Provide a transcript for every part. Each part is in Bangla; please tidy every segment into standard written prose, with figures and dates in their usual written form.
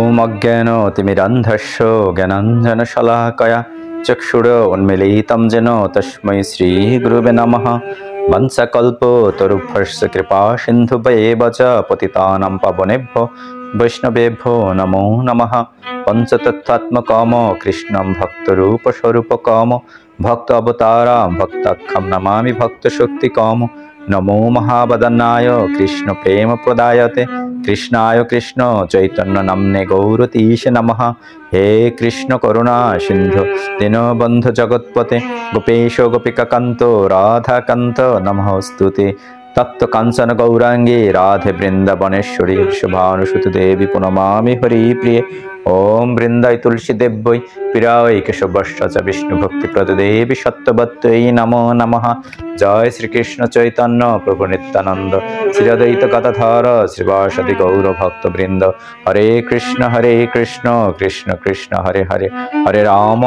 ओम अज्ञानतिमिरान्धस्य ज्ञानाञ्जनशलाकया चक्षुरुन्मीलितं येन तस्मै श्रीगुरुवे नमः। वंशकल्पतरुभ्यश्च कृपासिन्धुभ्येव च पतितानां पावनेभ्यो वैष्णवेभ्यो नमो नमः। पंचतत्त्वात्मकं कृष्णं भक्तरूपस्वरूपकं भक्त अवतारं भक्ताख्यं नमामि भक्तशक्तिकं। नमो महावदनाय कृष्ण प्रेम प्रदायते कृष्णाय कृष्ण चैतन्य नाम्ने गौरतीश नमः। हे कृष्ण करुणा सिंधु दीनबंधु जगत्पते गोपेश गोपिकाकांत राधाकांत नमोस्तुते। तप्त कांचन गौरांगे राधे वृंदावनेश्वरी शुभानुसुत देवी प्रणमामि हरिप्रिये। ओम वृंदाय तुलसी देव्यै प्रियाय केशवश्च विष्णु भक्ति प्रद देवी सत्यवत्यै नमो नमः। जय श्री कृष्ण चैतन्य प्रभु नित्यानंद श्री अद्वैत गदाधर श्रीवासदि गौर भक्त वृंद। हरे कृष्ण कृष्ण कृष्ण हरे हरे हरे राम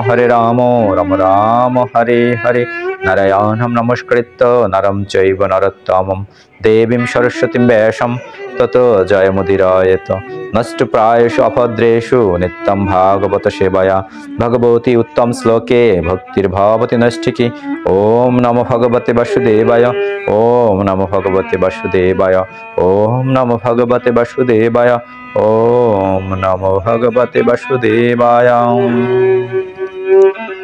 राम राम हरे हरे। नारायणं नमस्कृत्य नरं चैव नरोत्तमं देवीं सरस्वतीं व्यासं ततो जयमुदीरयेत्। नष्टप्रायेषु अभद्रेषु नित्यं भागवत सेवया भगवती उत्तम श्लोके भक्तिर्भवति नैष्ठिकी। ओम नमो भगवते वासुदेवाय ओम नमो भगवते वासुदेवाय ओम नमो भगवते वासुदेवाय ओम नमो भगवते वासुदेवाय।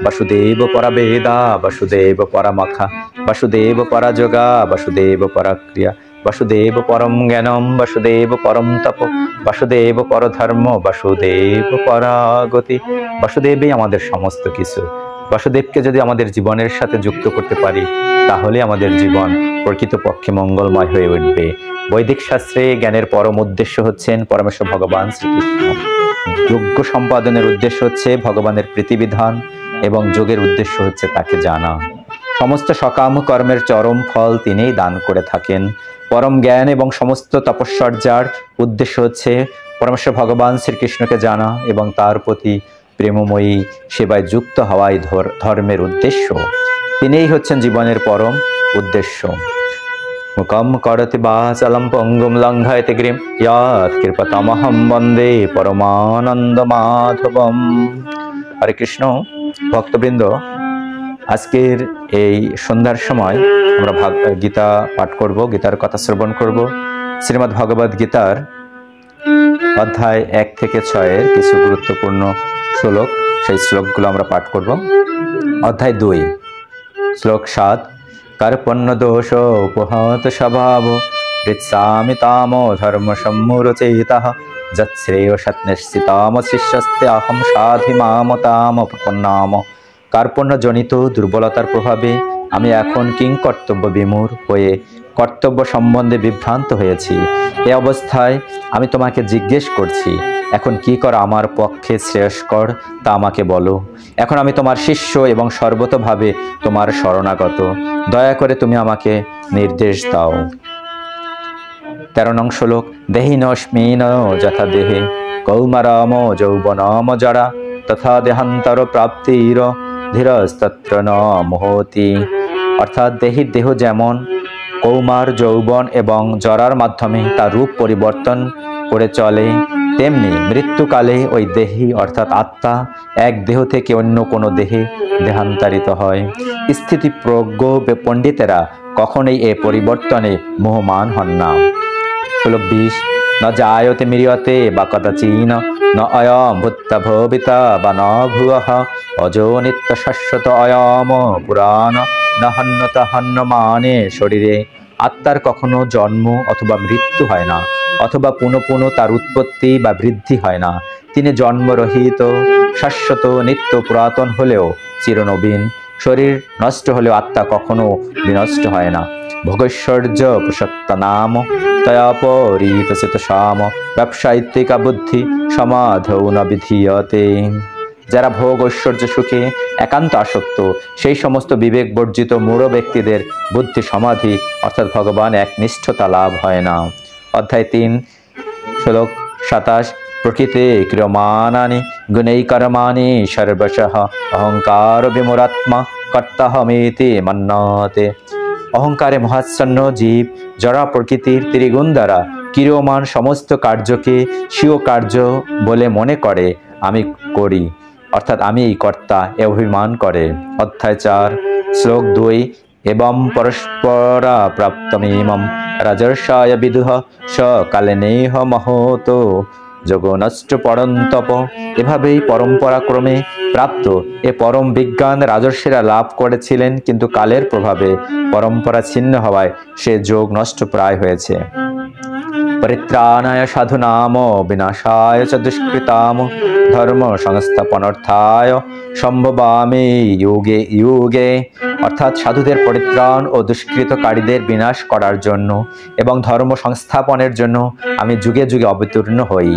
वसुदेव परा वेदा वसुदेव परा मखा वसुदेव परा जोगा वसुदेव परा क्रिया वसुदेव परम ज्ञानम वसुदेव परम तप वसुदेव पर धर्म वसुदेव परा गति। वसुदेवই আমাদের সমস্ত কিছু। वसुदेवকে যদি আমাদের জীবনের সাথে যুক্ত করতে পারি তাহলে আমাদের জীবন প্রকৃতপক্ষে মঙ্গলময় হয়ে উঠবে। বৈদিক শাস্ত্রে জ্ঞানের পরম উদ্দেশ্য হচ্ছেন পরমেশ্বর ভগবান শ্রীকৃষ্ণ। যজ্ঞ সম্পাদনের উদ্দেশ্য হচ্ছে ভগবানের প্রীতিবিধান এবং যোগের উদ্দেশ্য হচ্ছে তাকে জানা। সমস্ত সকাম কর্মের চরম ফল তিনিই দান করে থাকেন। পরম জ্ঞান এবং সমস্ত তপস্যার উদ্দেশ্য হচ্ছে পরমেশ্বর ভগবান শ্রীকৃষ্ণকে জানা এবং তার প্রতি প্রেমময়ী সেবায় যুক্ত হওয়াই ধর্মের উদ্দেশ্য। তিনিই হচ্ছেন জীবনের পরম উদ্দেশ্য। মুখম করতি বাচালম পঙ্গুম লঙ্ঘয়তে গিরিম ইয়াৎ কৃপতমহম বন্দে পরমানন্দ মাধবম। হরে কৃষ্ণ ভক্তবৃন্দ, আজকের এই সন্ধ্যার সময় আমরা গীতা পাঠ করব, গীতার কথা শ্রবণ করব। শ্রীমদ্ ভগবদ গীতার অধ্যায় 1 থেকে 6 এর কিছু গুরুত্বপূর্ণ শ্লোক, সেই শ্লোকগুলো আমরা পাঠ করব। অধ্যায় 2 শ্লোক 7 কার্পণ্য দোষ উপহত স্বভাব হৃৎসামি তাম ধর্ম সম্মূরচেতঃ যৎশ্রেয় সৎনিশ্চিতাম শিষ্যস্তে অহম সাধি মামতাম প্রপন্নাম। কার্পণ্য জনিত দুর্বলতার প্রভাবে আমি এখন কিং কর্তব্য বিমূঢ় হয়ে কর্তব্য সম্বন্ধে বিভ্রান্ত হয়েছি। এই অবস্থায় আমি তোমাকে জিজ্ঞেস করছি, এখন কি করা আমার পক্ষে শ্রেয়স্কর তা আমাকে বলো। এখন আমি তোমার শিষ্য এবং সর্বতভাবে তোমার শরণাগত। দয়া করে তুমি আমাকে নির্দেশ দাও। 13 নং শ্লোক দেহিনস্মিন যথা দেহে কৌমারাম যৌবনম জরা তথা দেহান্তর প্রাপ্তির ধীরস্তত্র ন মোহতি। অর্থাৎ দেহির দেহ যেমন কৌমার যৌবন এবং জরার মাধ্যমে তার রূপ পরিবর্তন করে চলে, তেমনি মৃত্যুকালে ওই দেহি অর্থাৎ আত্মা এক দেহ থেকে অন্য কোনো দেহে দেহান্তরিত হয়। স্থিতিপ্রজ্ঞ পণ্ডিতেরা কখনোই এ পরিবর্তনে মোহমান হন না। শ্লোক 20 ন জায়তে মিরিয়তে বা কদাচিন ন অয়ম ভূত্তা ভবিতা বা ন ভুয়ঃ অজো নিত্য শাশ্বত অয়ম পুরাণ ন হন্যত হন্যমানে শরীরে। আত্মার কখনো জন্ম অথবা মৃত্যু হয় না, অথবা পুনঃ পুনঃ তার উৎপত্তি বা বৃদ্ধি হয় না। তিনি জন্মরহিত, শাশ্বত, নিত্য, পুরাতন হলেও চিরনবীন। শরীর নষ্ট হলেও আত্মা কখনো বিনষ্ট হয় না। ভোগৈশ্বর্য প্রসক্ত নাম তয়াপরিতচিত সাম ব্যবসায়িত্বিকা বুদ্ধি সমাধৌ ন বিধীয়তে। যারা ভোগ ঐশ্বর্য সুখে একান্ত আসক্ত সেই সমস্ত বিবেক বর্জিত মূঢ় ব্যক্তিদের বুদ্ধি সমাধি অর্থাৎ ভগবান একনিষ্ঠতা লাভ হয় না। অধ্যায় 3 শ্লোক 27 প্রকৃতে ক্রিয়মাণানি গুণৈ কর্মাণি সর্বশঃ অহংকার বিমূঢ়াত্মা কর্তাহমেতি মন্যতে। অহংকারে মহাচ্ছন্ন জীব জড়া প্রকৃতির ত্রিগুণ দ্বারা ক্রিয়মান সমস্ত কার্যকে স্বীয় কার্য বলে মনে করে, আমি করি, অর্থাৎ আমি এই কর্তা এ অভিমান করে। অধ্যায় 4 শ্লোক 2 এবং পরস্পরা প্রাপ্তমিমম রাজর্ষায় বিদুহ স কালেনেহ মহত যোগনষ্ট পরন্তপ। এভাবেই পরম্পরাক্রমে প্রাপ্ত এ পরম বিজ্ঞান রাজর্ষিরা লাভ করেছিলেন, কিন্তু কালের প্রভাবে পরম্পরা ছিন্ন হওয়ায় সে যোগ নষ্ট প্রায় হয়েছে। পরিত্রাণায় সাধুনাম বিনাশায় চ দুষ্কৃতাম ধর্ম সংস্থাপনার্থায় সম্ভবামি যুগে যুগে। অর্থাৎ সাধুদের পরিত্রাণ ও দুষ্কৃতকারীদের বিনাশ করার জন্য এবং ধর্ম সংস্থাপনের জন্য আমি যুগে যুগে অবতীর্ণ হই।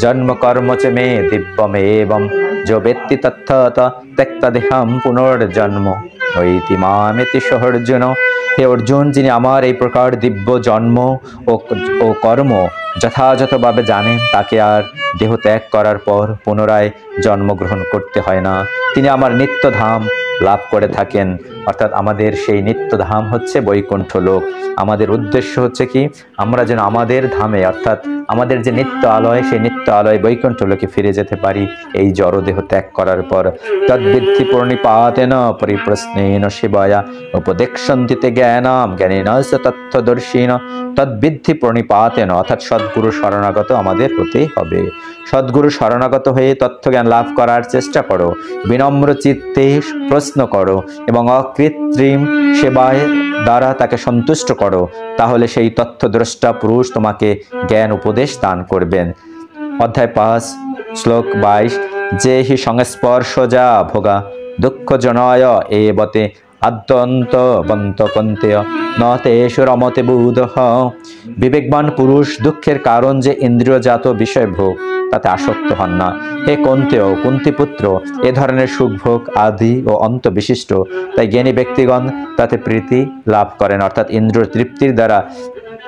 জন্ম কর্ম চ মে দিব্যমেবং যো বেত্তি তত্থত ত্যক্তদেহং পুনর্জন্ম নৈতি মামেতি সহ অর্জুন। হে অর্জুন, যিনি আমার এই প্রকার দিব্য জন্ম ও কর্ম যথাযথভাবে জানেন, তাকে আর দেহ ত্যাগ করার পর পুনরায় জন্মগ্রহণ করতে হয় না। তিনি আমার নিত্যধাম লাভ করে থাকেন। অর্থাৎ আমাদের সেই নিত্যধাম হচ্ছে বৈকুণ্ঠ লোক। আমাদের উদ্দেশ্য হচ্ছে কি, আমরা যেন আমাদের ধামে অর্থাৎ আমাদের যে নিত্য আলয়, সেই নিত্য আলয় বৈকুণ্ঠ লোকে ফিরে যেতে পারি এই জড়দেহ ত্যাগ করার পর। তদ্বিদ্ধি পূর্ণিপাতেন পরিপ্রশ্নেন শিবায়া উপদেক্ষন্তি তে জ্ঞানাম জ্ঞানেন স তথ্যদর্শিন। তদ্বিদ্ধি প্রণিপাতেন অর্থাৎ সদ্গুরু শরণাগত আমাদের হতে হবে। সদ্গুরু শরণাগত হয়ে তথ্যজ্ঞান লাভ করার চেষ্টা করো, বিনম্র চিত্তে প্রশ্ন করো এবং অকৃত্রিম সেবায় দ্বারা তাকে সন্তুষ্ট করো। তাহলে সেই তথ্যদ্রষ্টা পুরুষ তোমাকে জ্ঞান উপদেশ দান করবেন। অধ্যায় 5 শ্লোক 22 যে হি সংস্পর্শজা ভোগা দুঃখ জনয় এবতে আদ্যন্ত বন্ত কন্তেয় ন তেষু রমতে বুধঃ। বিবেকবান পুরুষ দুঃখের কারণ যে ইন্দ্রিয়জাত বিষয় ভোগ, তাতে আসক্ত হন না। হে কন্তেয়, কুন্তিপুত্র, এ ধরনের সুখভোগ আদি ও অন্ত বিশিষ্ট, তাই জ্ঞানী ব্যক্তিগণ তাতে প্রীতি লাভ করেন। অর্থাৎ ইন্দ্রিয় তৃপ্তির দ্বারা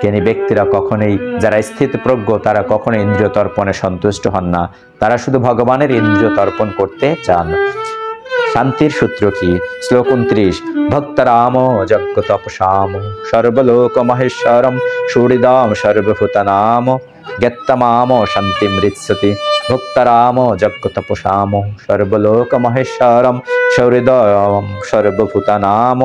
জ্ঞানী ব্যক্তিরা কখনোই, যারা স্থিতপ্রজ্ঞ, তারা কখনো ইন্দ্রিয় তর্পণে সন্তুষ্ট হন না। তারা শুধু ভগবানের ইন্দ্রিয় তর্পণ করতে চান। শান্তির সূত্র কি? শ্লোক 29 ভক্তরাম যজ্ঞ তপসাম সর্বলোক মহেশ্বরম সুহৃদাম সর্বভূতানাম জ্ঞাত্তমাম শান্তিম মৃৎসতি। ভক্তরাম যজ্ঞ তপসাম সর্বলোক মহেশ্বরম সুহৃদাম সর্বভূতানাম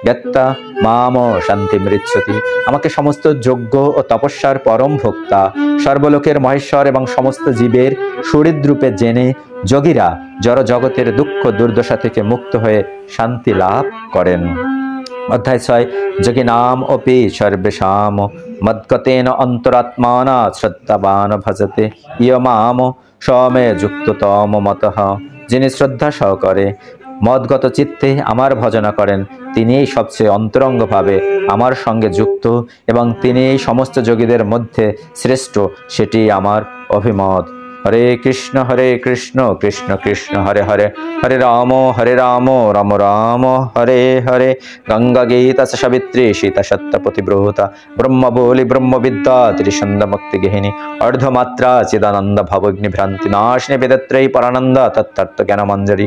জ্ঞাত্তা মাম শান্তি মৃৎসতি। আমাকে সমস্ত যজ্ঞ ও তপস্যার পরম ভোক্তা, সর্বলোকের মহেশ্বর এবং সমস্ত জীবের সুহৃদরূপে জেনে যোগীরা জড় জগতের দুঃখ দুর্দশা থেকে মুক্ত হয়ে শান্তি লাভ করেন। অধ্যায় 6 যোগী নাম অপি সর্বেশাম মদ্গতেন অন্তরাত্মানা শ্রদ্ধাবান ভজতে ইয়মাম সমে যুক্ততম মতঃ। যিনি শ্রদ্ধা সহকারে মদগত চিত্তে আমার ভজনা করেন, তিনিই সবচেয়ে অন্তরঙ্গভাবে আমার সঙ্গে যুক্ত এবং তিনিই সমস্ত যোগীদের মধ্যে শ্রেষ্ঠ, সেটি আমার অভিমত। হরে কৃষ্ণ কৃষ্ণ কৃষ্ণ হরে হরে, হরে রাম রাম রাম হরে হরে। গঙ্গা গীতা সাবিত্রী সীতা সত্য পতিব্রতা ব্রহ্ম বলি ব্রহ্মবিদ্যা ত্রিসন্দ মুক্তি গেহিনী অর্ধমাত্রা চিদানন্দ ভবগ্নি ভ্রান্তি নাশিনী বেদত্রয়ী পরানন্দ তত্তত্ত্ব জ্ঞানমঞ্জরি।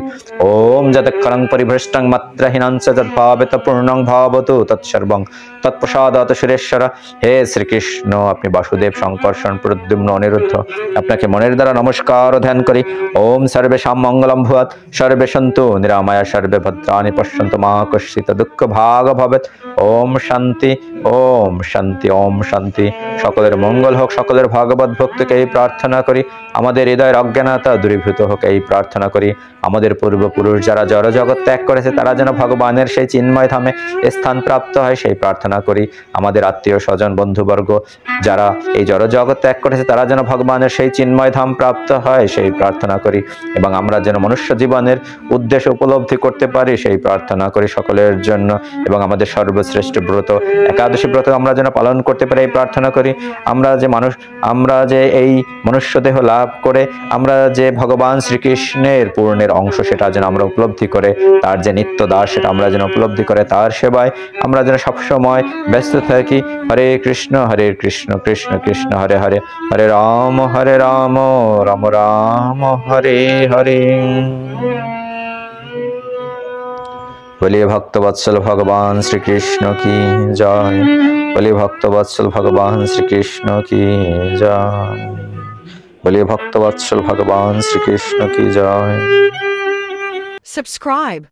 ওম যতক্ষরং পরিভ্রষ্টং মাত্রাহীনাঞ্চ যদ্ভাবেত পূর্ণং ভাবতু তৎসর্বং তৎপ্রসাদাৎ সুরেশ্বর। হে শ্রীকৃষ্ণ, আপনি বাসুদেব, শঙ্কর্ষণ, প্রদ্যুম্ন, অনিরুদ্ধ, আপনাকে মনের দ্বারা নমস্কার ও ধ্যান করি। ওম সর্বেষাং মঙ্গলম ভূয়াৎ, সর্বে সন্তু নিরাময়া, সর্বে ভদ্রাণি পশ্যন্তু মা কশ্চিৎ দুঃখ ভাগ ভবেৎ। ওম শান্তি, ওম শান্তি, ওম শান্তি। সকলের মঙ্গল হোক, সকলের ভাগবত ভক্তিকে এই প্রার্থনা করি। আমাদের হৃদয়ের অজ্ঞানতা দূরীভূত হোক এই প্রার্থনা করি। আমাদের পূর্বপুরুষ যারা জড় জগৎ ত্যাগ করেছে, তারা যেন ভগবানের সেই চিন্ময় ধামে স্থান প্রাপ্ত হয় সেই প্রার্থনা করি। আমাদের আত্মীয় স্বজন বন্ধুবর্গ যারা এই জড় জগৎ ত্যাগ করেছে, তারা যেন ভগবানের সেই চিন্ময় ধাম প্রাপ্ত হয় সেই প্রার্থনা করি। এবং আমরা যেন মনুষ্য জীবনের উদ্দেশ্য উপলব্ধি করতে পারি সেই প্রার্থনা করি সকলের জন্য। এবং আমাদের সর্বশ্রেষ্ঠ ব্রত একাদশী ব্রত আমরা যেন পালন করতে পারি এই প্রার্থনা করি। আমরা যে এই মনুষ্য দেহ লাভ করে আমরা যে ভগবান শ্রীকৃষ্ণের পূর্ণের অংশ, সেটা যেন আমরা উপলব্ধি করে, তার যে নিত্য দাস সেটা আমরা যেন উপলব্ধি করে, তার সেবায় আমরা যেন সবসময় ব্যস্ত থাকি। হরে কৃষ্ণ কৃষ্ণ কৃষ্ণ হরে হরে, হরে রাম রাম রাম হরে হরে। বলিए भक्तवत्सल भगवान श्री कृष्ण की जय। बोलिए भक्तवत्सल भगवान श्री कृष्ण की जय। बोलिए भक्तवत्सल भगवान श्री कृष्ण की जय। Subscribe.